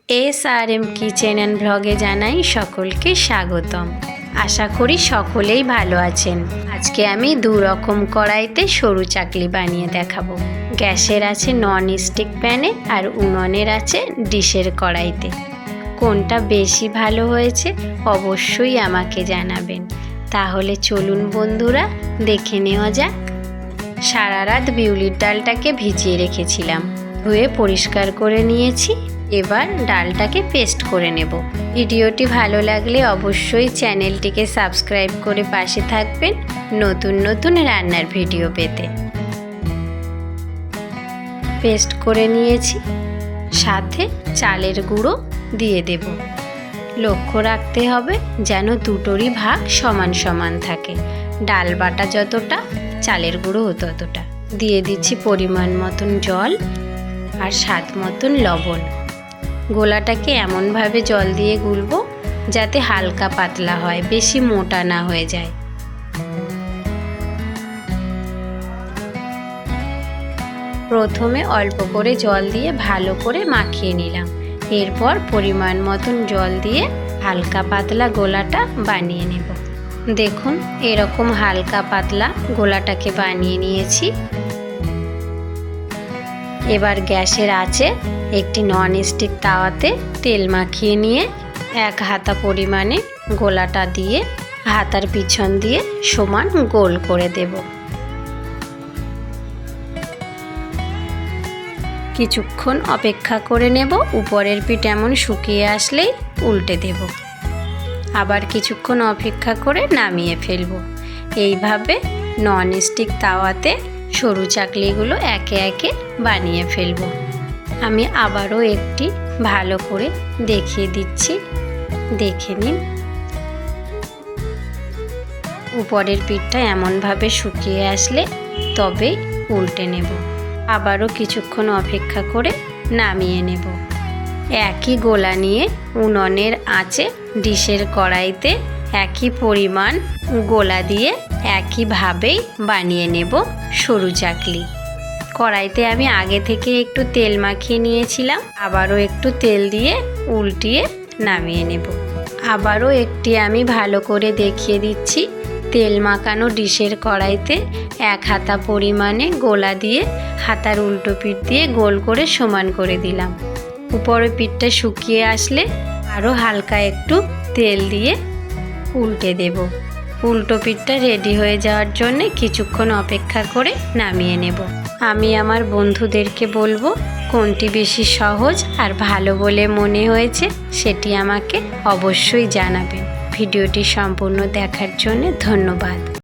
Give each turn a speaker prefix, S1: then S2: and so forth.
S1: SRM kitchen and ব্লগে জানাই সকলকে স্বাগতম। আশা করি সকলেই ভালো আছেন। আজকে আমি 2 রকম কড়াইতে সরু চাকলি বানিয়ে দেখাবো। গ্যাসের আছে নন স্টিক প্যানে আর উনুনের আছে ডিশের কড়াইতে। কোনটা বেশি ভালো হয়েছে অবশ্যই আমাকে জানাবেন। তাহলে চলুন বন্ধুরা দেখে নেওয়া যাক। সারা রাত বিউলির ডালটাকে ভিজিয়ে রেখেছিলাম, ধুয়ে পরিষ্কার করে নিয়েছি। এবার ডালটাকে পেস্ট করে নেব। ভিডিওটি ভালো লাগলে অবশ্যই চ্যানেলটিকে সাবস্ক্রাইব করে পাশে থাকবেন নতুন নতুন রান্নার ভিডিও পেতে। পেস্ট করে নিয়েছি, সাথে চালের গুঁড়ো দিয়ে দেব। লক্ষ্য রাখতে হবে যেন দুটোরই ভাগ সমান সমান থাকে। ডাল বাটা যতটা, চালের গুঁড়ো ততটা। দিয়ে দিচ্ছি পরিমাণ মতন জল আর স্বাদ মতন লবণ। গোলাটাকে এমনভাবে জল দিয়ে গুলবো যাতে হালকা পাতলা হয়, বেশি মোটা না হয়ে যায়। প্রথমে অল্প করে জল দিয়ে ভালো করে মাখিয়ে নিলাম। এরপর পরিমাণ মতন জল দিয়ে হালকা পাতলা গোলাটা বানিয়ে নেব। দেখুন এরকম হালকা পাতলা গোলাটাকে বানিয়ে নিয়েছি। এবার গ্যাসের আঁচে একটি নন স্টিক তাওয়াতে তেল মাখিয়ে নিয়ে 1 হাতা পরিমাণে গোলাটা দিয়ে হাতার পিছন দিয়ে সমান গোল করে দেব। কিছুক্ষণ অপেক্ষা করে নেব। উপরের পিঠ এমন শুকিয়ে আসলেই উল্টে দেব। আবার কিছুক্ষণ অপেক্ষা করে নামিয়ে ফেলব। এইভাবে নন স্টিক তাওয়াতে সরু চাকলিগুলো একে একে বানিয়ে ফেলব। আমি আবারও একটি ভালো করে দেখিয়ে দিচ্ছি, দেখে নিন। উপরের পিঠটা এমনভাবে শুকিয়ে আসলে তবেই উল্টে নেব। আবারও কিছুক্ষণ অপেক্ষা করে নামিয়ে নেব। একই গোলা নিয়ে উনুনের আঁচে ডিশের কড়াইতে একই পরিমাণ গোলা দিয়ে একইভাবেই বানিয়ে নেব সরু চাকলি। কড়াইতে আমি আগে থেকে একটু তেল মাখিয়ে নিয়েছিলাম। আবারও একটু তেল দিয়ে উল্টিয়ে নামিয়ে নেব। আবারও একটি আমি ভালো করে দেখিয়ে দিচ্ছি। তেল মাখানো ডিশের কড়াইতে 1 হাতা পরিমাণে গোলা দিয়ে হাতার উল্টো পিঠ দিয়ে গোল করে সমান করে দিলাম। উপরের পিঠটা শুকিয়ে আসলে আরও হালকা একটু তেল দিয়ে উল্টে দেব। উল্টো পিঠটা রেডি হয়ে যাওয়ার জন্য কিছুক্ষণ অপেক্ষা করে নামিয়ে নেব। আমি আমার বন্ধুদেরকে বলবো কোনটি বেশি সহজ আর ভালো বলে মনে হয়েছে সেটি আমাকে অবশ্যই জানাবেন। ভিডিওটি সম্পূর্ণ দেখার জন্য ধন্যবাদ।